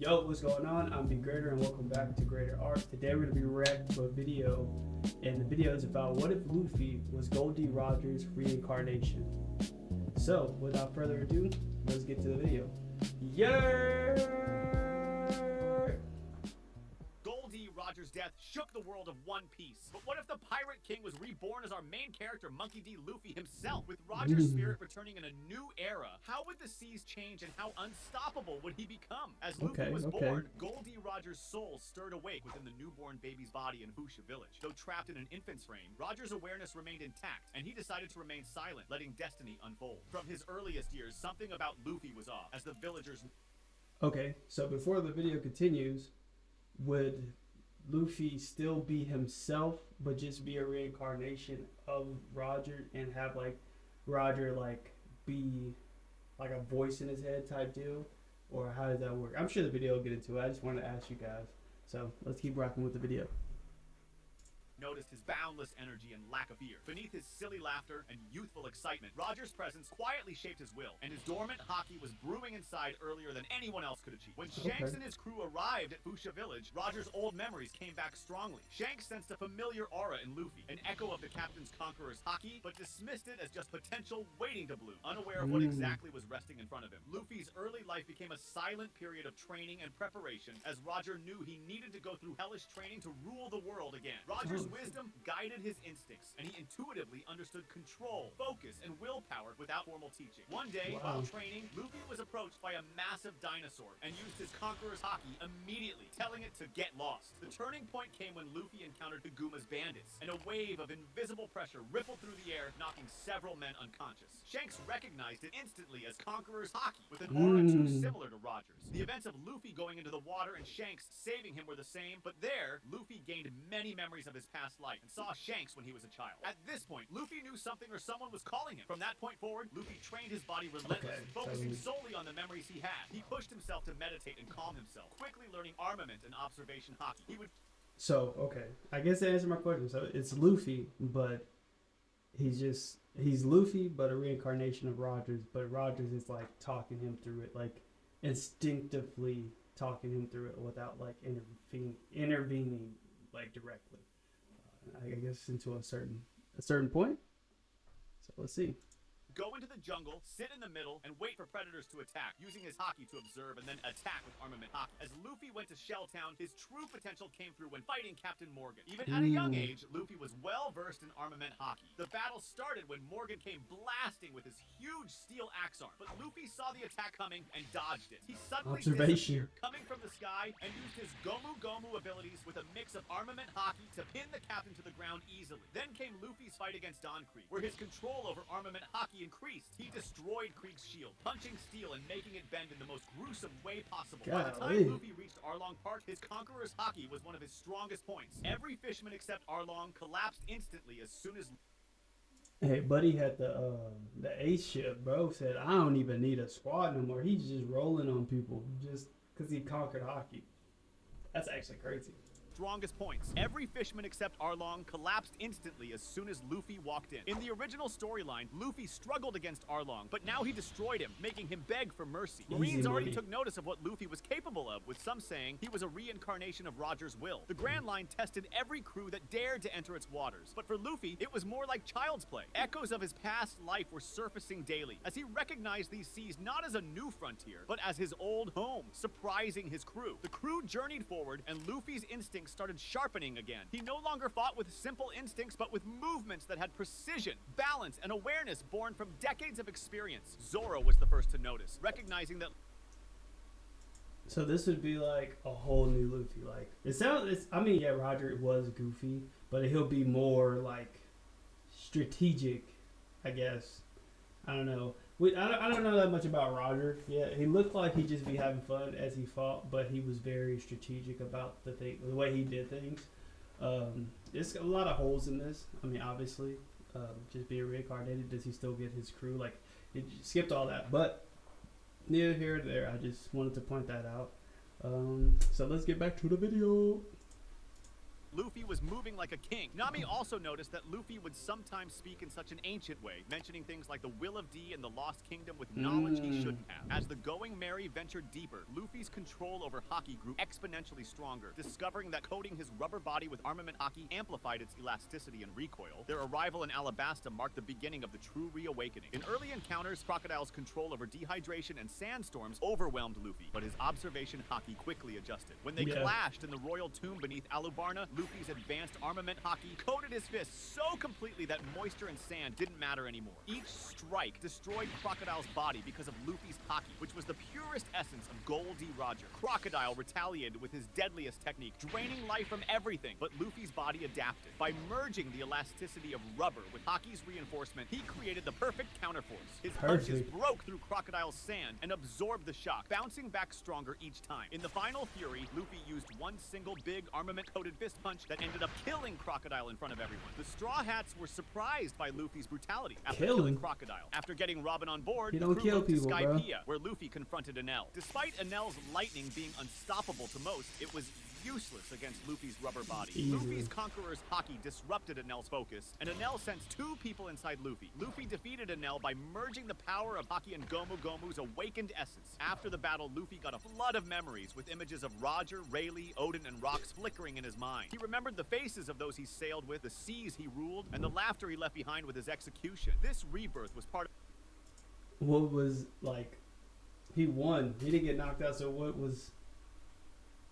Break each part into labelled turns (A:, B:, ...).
A: Yo, what's going on? I'm B Greater and welcome back to Greater Art. Today we're going to be reacting to a video, and the video is about what if Luffy was Goldie Roger's reincarnation. So, without further ado, let's get to the video. Yeah!
B: Goldie Roger's death shook the world of One Piece. But what if the Pirate King was reborn as our main character, Monkey D. Luffy himself, with Roger's spirit returning in a new era? How would the seas change and how unstoppable would he become? As Luffy was born, Goldie Roger's soul stirred awake within the newborn baby's body in Fuchsia Village. Though trapped in an infant's frame, Roger's awareness remained intact, and he decided to remain silent, letting destiny unfold. From his earliest years, something about Luffy was off, as the villagers...
A: Okay, so before the video continues, would Luffy still be himself, but just be a reincarnation of Roger and have Roger be like a voice in his head type deal? Or how does that work? I'm sure the video will get into it. I just wanted to ask you guys. So let's keep rocking with the video.
B: Noticed his boundless energy and lack of fear. Beneath his silly laughter and youthful excitement, Roger's presence quietly shaped his will, and his dormant haki was brewing inside earlier than anyone else could achieve. When Shanks and his crew arrived at Fuchsia Village, Roger's old memories came back strongly. Shanks sensed a familiar aura in Luffy, an echo of the captain's conqueror's haki, but dismissed it as just potential waiting to bloom, unaware of what exactly was resting in front of him. Luffy's early life became a silent period of training and preparation, as Roger knew he needed to go through hellish training to rule the world again. Roger's wisdom guided his instincts, and he intuitively understood control, focus, and willpower without formal teaching. One day, while training, Luffy was approached by a massive dinosaur and used his conqueror's haki immediately, telling it to get lost. The turning point came when Luffy encountered Kaguma's bandits, and a wave of invisible pressure rippled through the air, knocking several men unconscious. Shanks recognized it instantly as Conqueror's haki, with an aura too similar to Roger's. The events of Luffy going into the water and Shanks saving him were the same, but there, Luffy gained many memories of his past life and saw Shanks when he was a child. At this point, Luffy knew something or someone was calling him. From that point forward, Luffy trained his body relentlessly, focusing solely on the memories he had. He pushed himself to meditate and calm himself, quickly learning armament and observation haki.
A: I guess to answer my question, so it's Luffy, but he's Luffy, but a reincarnation of Rogers, but Rogers is like talking him through it, like instinctively talking him through it without like intervening like directly. I guess into a certain point. So let's see.
B: Go into the jungle, sit in the middle, and wait for predators to attack, using his haki to observe and then attack with armament haki. As Luffy went to Shell Town, his true potential came through when fighting Captain Morgan. Even at a young age, Luffy was well versed in armament haki. The battle started when Morgan came blasting with his huge steel axe arm, but Luffy saw the attack coming and dodged it. He suddenly disappeared, coming from the sky, and used his Gomu Gomu abilities with a mix of armament haki to pin the captain to the ground easily. Then came Luffy's fight against Don Krieg, where his control over armament haki increased. He destroyed Krieg's shield, punching steel and making it bend in the most gruesome way possible. By the time Luffy reached Arlong Park, his conqueror's haki was one of his strongest points. Every fisherman except Arlong collapsed instantly as soon as...
A: Hey, buddy had the ace ship, bro. Said, I don't even need a squad no more. He's just rolling on people just because he conquered haki. That's actually crazy.
B: Strongest points. Every fisherman except Arlong collapsed instantly as soon as Luffy walked in. In the original storyline, Luffy struggled against Arlong, but now he destroyed him, making him beg for mercy. Marines already took notice of what Luffy was capable of, with some saying he was a reincarnation of Roger's will. The Grand Line tested every crew that dared to enter its waters, but for Luffy, it was more like child's play. Echoes of his past life were surfacing daily, as he recognized these seas not as a new frontier, but as his old home, surprising his crew. The crew journeyed forward, and Luffy's instincts started sharpening again. He no longer fought with simple instincts, but with movements that had precision, balance, and awareness born from decades of experience. Zoro was the first to notice, recognizing that...
A: So this would be like a whole new Luffy. Like yeah, Roger was goofy, but he'll be more like strategic, I guess. I don't know. I don't know that much about Roger. Yeah, he looked like he'd just be having fun as he fought, but he was very strategic about the way he did things. There's a lot of holes in this. I mean, obviously, just being reincarnated, does he still get his crew? Like, it skipped all that, but neither here nor there. I just wanted to point that out. So let's get back to the video.
B: Luffy was moving like a king. Nami also noticed that Luffy would sometimes speak in such an ancient way, mentioning things like the Will of D and the Lost Kingdom with knowledge he shouldn't have. As the Going Merry ventured deeper, Luffy's control over Haki grew exponentially stronger, discovering that coating his rubber body with armament Haki amplified its elasticity and recoil. Their arrival in Alabasta marked the beginning of the true reawakening. In early encounters, Crocodile's control over dehydration and sandstorms overwhelmed Luffy, but his observation Haki quickly adjusted. When they clashed in the royal tomb beneath Alubarna, Luffy's advanced armament Haki coated his fists so completely that moisture and sand didn't matter anymore. Each strike destroyed Crocodile's body because of Luffy's Haki, which was the purest essence of Gold D. Roger. Crocodile retaliated with his deadliest technique, draining life from everything, but Luffy's body adapted. By merging the elasticity of rubber with Haki's reinforcement, he created the perfect counterforce. His punches broke through Crocodile's sand and absorbed the shock, bouncing back stronger each time. In the final fury, Luffy used one single big armament-coated fist punch that ended up killing Crocodile in front of everyone. The Straw Hats were surprised by Luffy's brutality after killing Crocodile. After getting Robin on board, the crew moved to Skypiea, where Luffy confronted Enel. Despite Enel's lightning being unstoppable to most, it was useless against Luffy's rubber body. Luffy's Conqueror's Haki disrupted Enel's focus, and Enel sensed two people inside Luffy. Luffy defeated Enel by merging the power of Haki and Gomu Gomu's awakened essence. After the battle, Luffy got a flood of memories with images of Roger, Rayleigh, Odin, and Rocks flickering in his mind. He remembered the faces of those he sailed with, the seas he ruled, and the laughter he left behind with his execution. This rebirth was part of...
A: What was, like, he won. He didn't get knocked out, so what was...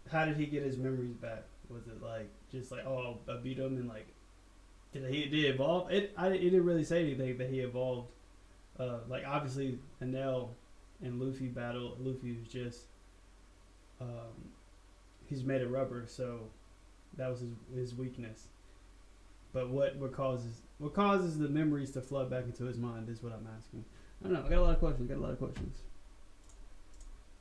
A: How did he get his memories back? Was it like just like, oh, I beat him, and like did he evolve? It didn't really say anything that he evolved. Like obviously Enel and Luffy battle. Luffy was just he's made of rubber, so that was his weakness. But what causes the memories to flood back into his mind is what I'm asking. I don't know. I got a lot of questions.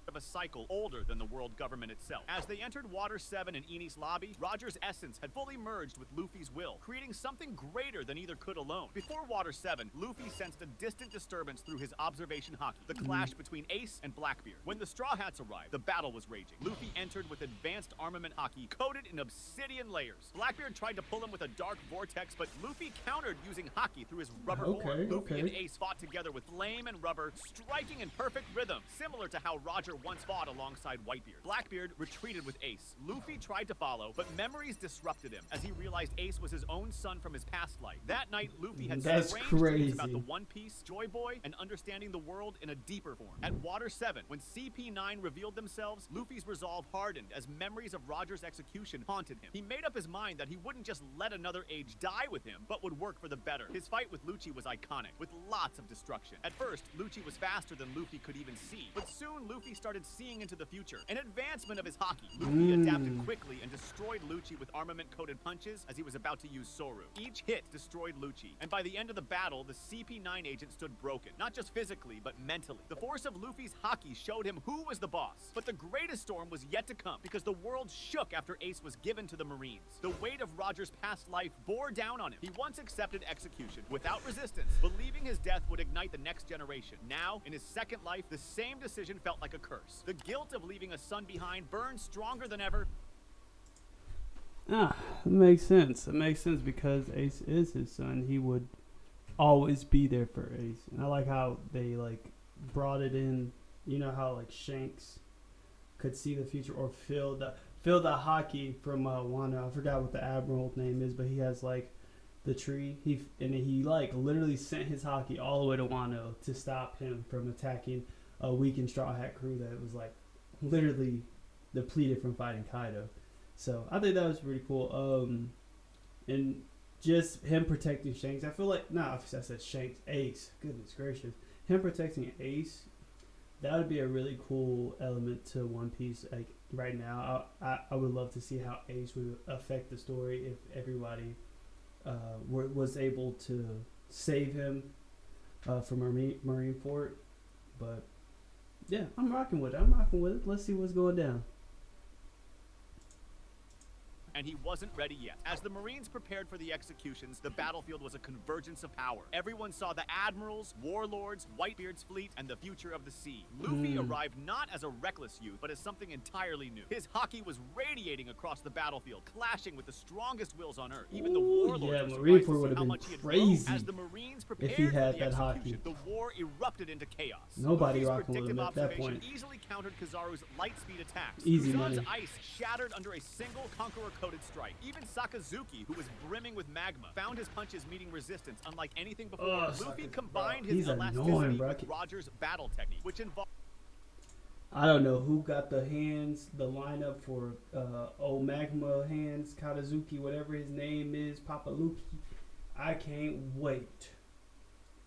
B: Of a cycle older than the world government itself. As they entered Water 7 in Eni's lobby, Roger's essence had fully merged with Luffy's will, creating something greater than either could alone. Before Water 7, Luffy sensed a distant disturbance through his observation Haki, the clash between Ace and Blackbeard. When the Straw Hats arrived, the battle was raging. Luffy entered with advanced armament Haki coated in obsidian layers. Blackbeard tried to pull him with a dark vortex, but Luffy countered using Haki through his rubber horn. Luffy and Ace fought together with flame and rubber, striking in perfect rhythm, similar to how Roger once fought alongside Whitebeard. Blackbeard retreated with Ace. Luffy tried to follow, but memories disrupted him as he realized Ace was his own son from his past life. That night, Luffy had strange dreams about the One Piece, Joy Boy, and understanding the world in a deeper form. At Water 7, when CP9 revealed themselves, Luffy's resolve hardened as memories of Roger's execution haunted him. He made up his mind that he wouldn't just let another age die with him, but would work for the better. His fight with Lucci was iconic, with lots of destruction. At first, Lucci was faster than Luffy could even see, but soon Luffy started seeing into the future. An advancement of his Haki. Luffy adapted quickly and destroyed Lucci with armament-coated punches as he was about to use Soru. Each hit destroyed Lucci, and by the end of the battle, the CP9 agent stood broken, not just physically, but mentally. The force of Luffy's Haki showed him who was the boss, but the greatest storm was yet to come, because the world shook after Ace was given to the Marines. The weight of Roger's past life bore down on him. He once accepted execution without resistance, believing his death would ignite the next generation. Now, in his second life, the same decision felt like a curse. The guilt of leaving a son behind burned stronger than ever.
A: It makes sense. It makes sense because Ace is his son. He would always be there for Ace. And I like how they like brought it in. You know how like Shanks could see the future or feel the Haki from Wano. I forgot what the admiral's name is, but he has like the tree. He like literally sent his Haki all the way to Wano to stop him from attacking a weakened Straw Hat crew that was like literally depleted from fighting Kaido. So I think that was pretty cool. And just him protecting Shanks. I feel like I said Shanks, Ace. Goodness gracious, him protecting Ace. That would be a really cool element to One Piece. Like right now, I would love to see how Ace would affect the story if everybody was able to save him from Marineford. But yeah, I'm rocking with it. Let's see what's going down.
B: and he wasn't ready yet. As the Marines prepared for the executions, the battlefield was a convergence of power. Everyone saw the admirals, warlords, Whitebeard's fleet, and the future of the sea. Luffy arrived not as a reckless youth, but as something entirely new. His haki was radiating across the battlefield, clashing with the strongest wills on Earth. Even the warlords were surprised to see how much he had grown. As the Marines prepared
A: if he had
B: for the
A: that
B: execution,
A: haki.
B: the war erupted into chaos.
A: Nobody
B: Luffy's
A: rocking with him
B: predictive
A: at that
B: observation
A: point.
B: easily countered Kizaru's light speed attacks.
A: Easy
B: Usopp's
A: money.
B: ice shattered under a single Conqueror-coded strike. Even Sakazuki, who was brimming with magma, found his punches meeting resistance unlike anything before. Luffy combined his elasticity with Roger's battle technique, which involved...
A: I don't know who got the lineup for old Magma Hands, Katazuki, whatever his name is, Papaluki. I can't wait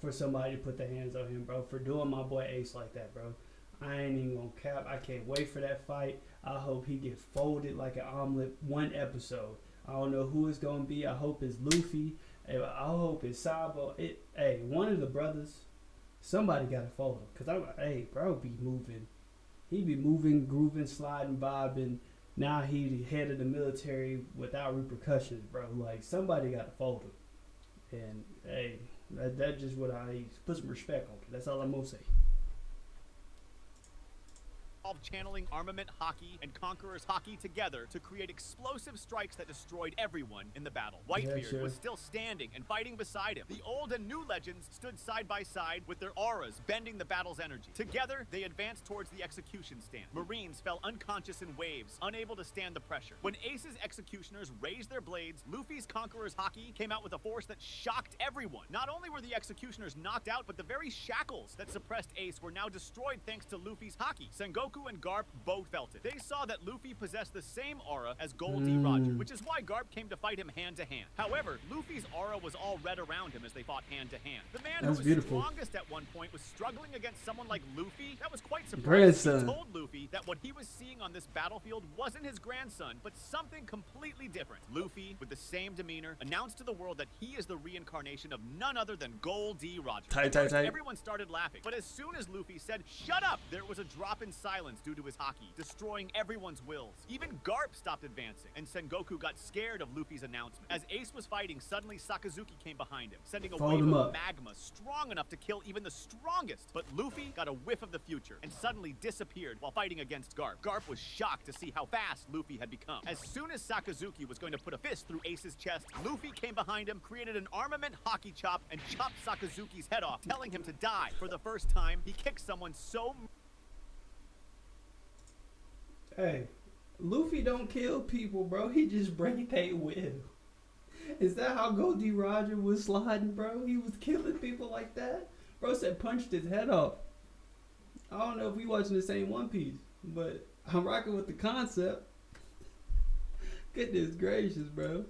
A: for somebody to put their hands on him, bro, for doing my boy Ace like that, bro. I ain't even gonna cap. I can't wait for that fight. I hope he get folded like an omelet one episode. I don't know who it's gonna be. I hope it's Luffy. I hope it's Sabo. Hey, one of the brothers. Somebody got to fold him. Cause bro be moving. He be moving, grooving, sliding, vibing. Now he the head of the military without repercussions, bro. Like, somebody got to fold him. And, hey, that's just what I put some respect on it. That's all I'm going to say.
B: channeling armament haki and Conqueror's haki together to create explosive strikes that destroyed everyone in the battle. Whitebeard was still standing and fighting beside him. The old and new legends stood side by side with their auras bending the battle's energy. Together, they advanced towards the execution stand. Marines fell unconscious in waves, unable to stand the pressure. When Ace's executioners raised their blades, Luffy's Conqueror's haki came out with a force that shocked everyone. Not only were the executioners knocked out, but the very shackles that suppressed Ace were now destroyed thanks to Luffy's haki. Sengoku and Garp both felt it. They saw that Luffy possessed the same aura as Gold D. Roger, which is why Garp came to fight him hand to hand. However, Luffy's aura was all red around him as they fought hand to hand. The man who was strongest at one point was struggling against someone like Luffy. That was quite surprising. He told Luffy that what he was seeing on this battlefield wasn't his grandson, but something completely different. Luffy, with the same demeanor, announced to the world that he is the reincarnation of none other than Gold D. Roger. Everyone started laughing, but as soon as Luffy said, "Shut up!" there was a drop in silence due to his haki, destroying everyone's wills. Even Garp stopped advancing, and Sengoku got scared of Luffy's announcement. As Ace was fighting, suddenly Sakazuki came behind him, sending a wave of magma strong enough to kill even the strongest. But Luffy got a whiff of the future and suddenly disappeared while fighting against Garp. Garp was shocked to see how fast Luffy had become. As soon as Sakazuki was going to put a fist through Ace's chest, Luffy came behind him, created an armament haki chop, and chopped Sakazuki's head off, telling him to die. For the first time, he kicked someone so...
A: Hey, Luffy don't kill people, bro. He just break their will. Is that how Gold D. Roger was sliding, bro? He was killing people like that? Bro said punched his head off. I don't know if we watching the same One Piece, but I'm rocking with the concept. Goodness gracious, bro.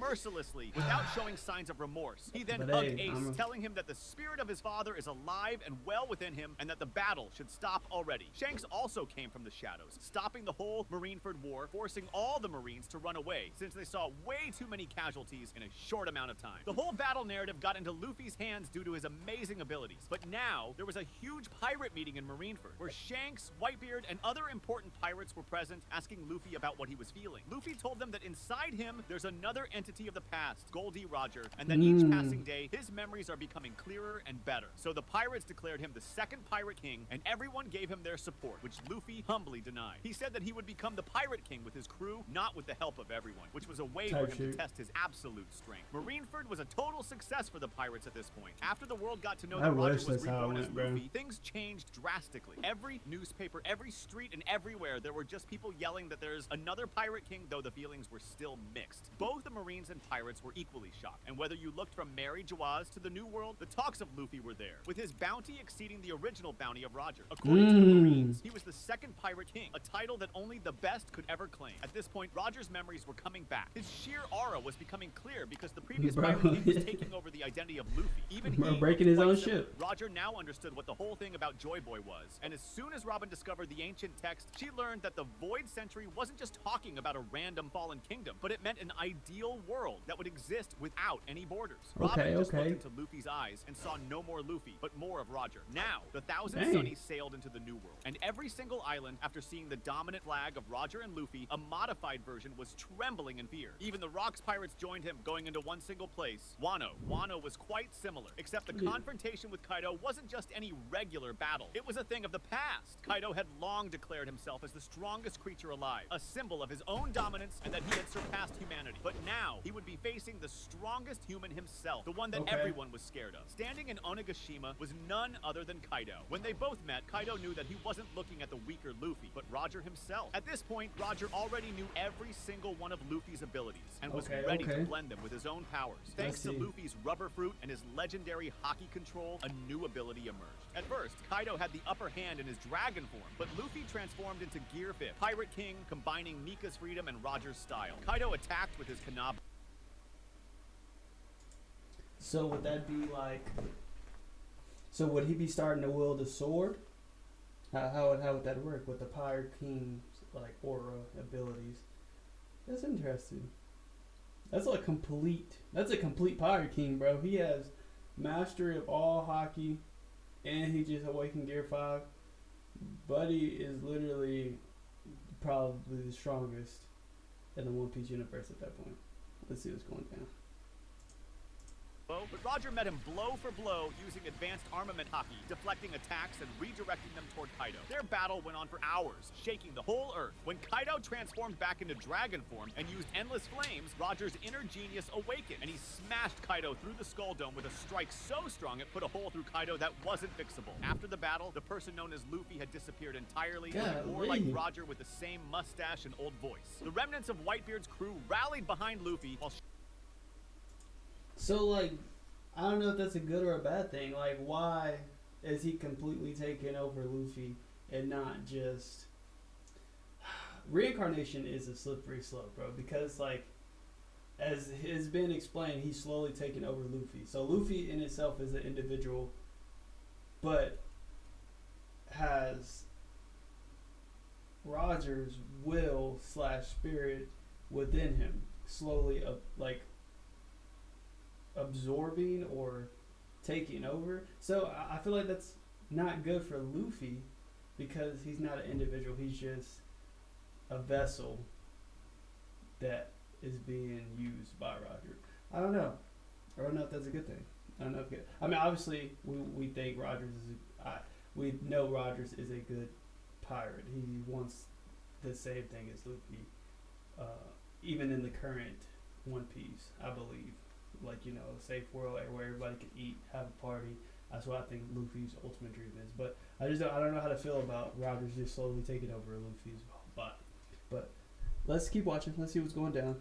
B: Mercilessly, without showing signs of remorse. He then hugged Ace, telling him that the spirit of his father is alive and well within him, and that the battle should stop already. Shanks also came from the shadows, stopping the whole Marineford war, forcing all the Marines to run away, since they saw way too many casualties in a short amount of time. The whole battle narrative got into Luffy's hands due to his amazing abilities, but now there was a huge pirate meeting in Marineford, where Shanks, Whitebeard, and other important pirates were present, asking Luffy about what he was feeling. Luffy told them that inside him, there's another entity of the past, Gold D. Roger, and that each passing day, his memories are becoming clearer and better. So the pirates declared him the second Pirate King, and everyone gave him their support, which Luffy humbly denied. He said that he would become the Pirate King with his crew, not with the help of everyone, which was a way for him to test his absolute strength. Marineford was a total success for the pirates at this point. After the world got to know that Roger was reborn as Luffy, things changed drastically. Every newspaper, every street, and everywhere, there were just people yelling that there's another Pirate King, though the feelings were still mixed. Both the Marines and pirates were equally shocked, and whether you looked from Mary Jawaz to the New World, the talks of Luffy were there, with his bounty exceeding the original bounty of Roger. According to the Marines, he was the second Pirate King, a title that only the best could ever claim. At this point, Roger's memories were coming back. His sheer aura was becoming clear because the previous Pirate King was taking over the identity of Luffy. Even he
A: breaking his own ship.
B: Roger now understood what the whole thing about Joy Boy was, and as soon as Robin discovered the ancient text, she learned that the Void Century wasn't just talking about a random fallen kingdom, but it meant an ideal world that would exist without any borders.
A: Okay,
B: Robin just
A: okay.
B: looked into Luffy's eyes and saw no more Luffy, but more of Roger. Now, the Thousand
A: Dang.
B: Sunnies sailed into the New World, and every single island, after seeing the dominant flag of Roger and Luffy, a modified version was trembling in fear. Even the Rocks pirates joined him, going into one single place, Wano. Wano was quite similar, except the confrontation with Kaido wasn't just any regular battle. It was a thing of the past. Kaido had long declared himself as the strongest creature alive, a symbol of his own dominance and that he had surpassed humanity. But now, he would be facing the strongest human himself, the one that everyone was scared of. Standing in Onigashima was none other than Kaido. When they both met, Kaido knew that he wasn't looking at the weaker Luffy, but Roger himself. At this point, Roger already knew every single one of Luffy's abilities and was ready to blend them with his own powers. Thanks to Luffy's rubber fruit and his legendary hockey control, a new ability emerged. At first, Kaido had the upper hand in his dragon form, but Luffy transformed into Gear 5, Pirate King, combining Mika's freedom and Roger's style. Kaido attacked with his Kanab.
A: So would that be like? So would he be starting to wield a sword? How would that work with the Pirate King's like aura abilities? That's interesting. That's a complete Pirate King, bro. He has mastery of all hockey, and he just awakened Gear 5. Buddy is literally probably the strongest in the One Piece universe at that point. Let's see what's going down.
B: But Roger met him blow for blow using advanced armament hockey, deflecting attacks and redirecting them toward Kaido. Their battle went on for hours, shaking the whole earth. When Kaido transformed back into dragon form and used endless flames, Roger's inner genius awakened, and he smashed Kaido through the Skull Dome with a strike so strong it put a hole through Kaido that wasn't fixable. After the battle, the person known as Luffy had disappeared entirely, looking more like Roger with the same mustache and old voice. The remnants of Whitebeard's crew rallied behind Luffy while
A: So, like, I don't know if that's a good or a bad thing. Like, why is he completely taking over Luffy and not just... Reincarnation is a slippery slope, bro. Because, like, as has been explained, he's slowly taking over Luffy. So, Luffy in itself is an individual, but has Roger's will / spirit within him, slowly, like, absorbing or taking over. So I feel like that's not good for Luffy because he's not an individual. He's just a vessel that is being used by Roger. I don't know. I don't know if that's a good thing. I don't know if I mean, obviously we think Rogers is we know Rogers is a good pirate. He wants the same thing as Luffy, even in the current One Piece, I believe. Like, you know, a safe world where everybody can eat, have a party. That's what I think Luffy's ultimate dream is. But I don't know how to feel about Rogers just slowly taking over Luffy's body. But let's keep watching. Let's see what's going down.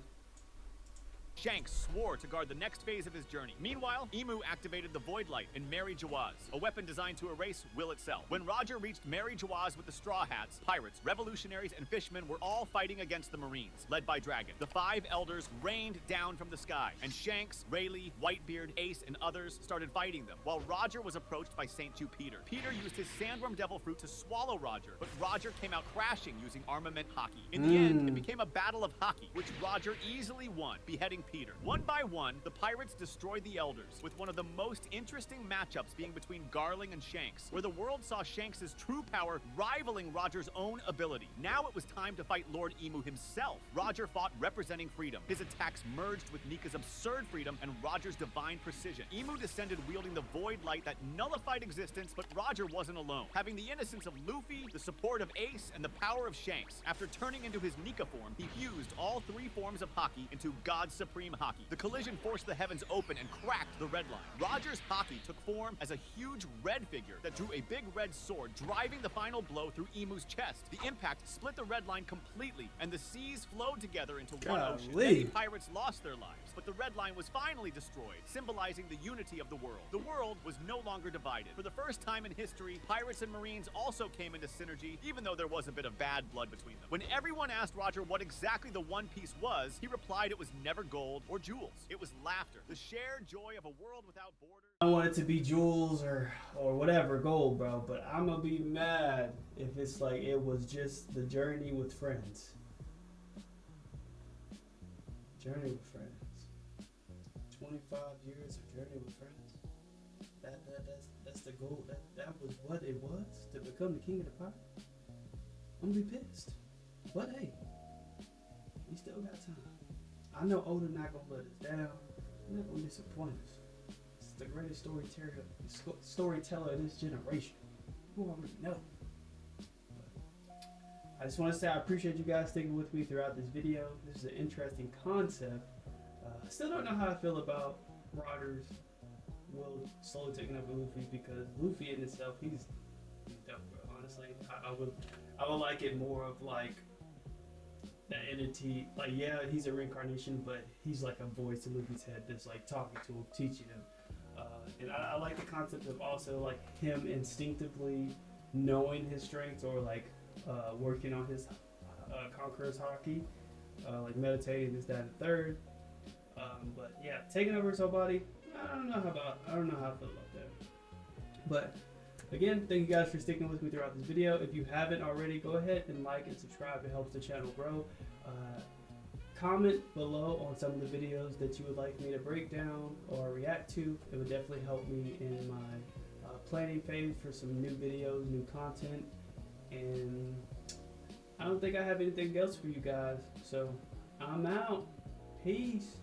B: Shanks swore to guard the next phase of his journey. Meanwhile, Imu activated the Void Light in Mary Jawaz, a weapon designed to erase will itself. When Roger reached Mary Jawaz with the Straw Hats, pirates, revolutionaries, and fishermen were all fighting against the Marines, led by Dragon. The 5 elders rained down from the sky, and Shanks, Rayleigh, Whitebeard, Ace, and others started fighting them, while Roger was approached by St. Jew Peter. Peter used his Sandworm Devil Fruit to swallow Roger, but Roger came out crashing using armament hockey. In the end, it became a battle of hockey, which Roger easily won, beheading Peter. One by one, the pirates destroyed the elders, with one of the most interesting matchups being between Garling and Shanks, where the world saw Shanks' true power rivaling Roger's own ability. Now it was time to fight Lord Imu himself. Roger fought representing freedom. His attacks merged with Nika's absurd freedom and Roger's divine precision. Imu descended wielding the Void Light that nullified existence, but Roger wasn't alone, having the innocence of Luffy, the support of Ace, and the power of Shanks. After turning into his Nika form, he fused all 3 forms of hockey into God's supreme hockey. The collision forced the heavens open and cracked the red line. Roger's hockey took form as a huge red figure that drew a big red sword, driving the final blow through Imu's chest. The impact split the red line completely, and the seas flowed together into one ocean. Many pirates lost their lives, but the red line was finally destroyed, symbolizing the unity of the world. The world was no longer divided. For the first time in history, pirates and Marines also came into synergy, even though there was a bit of bad blood between them. When everyone asked Roger what exactly the One Piece was, he replied it was never gold or jewels. It was laughter, the shared joy of a world without borders.
A: I want it to be jewels or whatever, gold, bro. But I'm gonna be mad if it's like it was just the journey with friends. Journey with friends. 25 years of journey with friends. That's the goal. That was what it was to become the king of the pirate. I'm gonna be pissed, but hey, we still got time. I know Oda not gonna let us down. He's not gonna disappoint us. It's the greatest storyteller of this generation. You already know. I just want to say I appreciate you guys sticking with me throughout this video. This is an interesting concept. I still don't know how I feel about Roger's will slowly taking up Luffy, because Luffy in itself, he's dope, bro. Honestly, I would like it more of like that entity. Like, yeah, he's a reincarnation, but he's like a voice in Luffy's head that's like talking to him, teaching him. And I like the concept of also like him instinctively knowing his strengths, or like working on his conqueror's hockey, like meditating, this, that, and the third. But yeah, taking over somebody, I don't know how I feel about that. But again, thank you guys for sticking with me throughout this video. If you haven't already, go ahead and like and subscribe. It helps the channel grow. Comment below on some of the videos that you would like me to break down or react to. It would definitely help me in my planning phase for some new videos, new content. And I don't think I have anything else for you guys, so I'm out. Peace.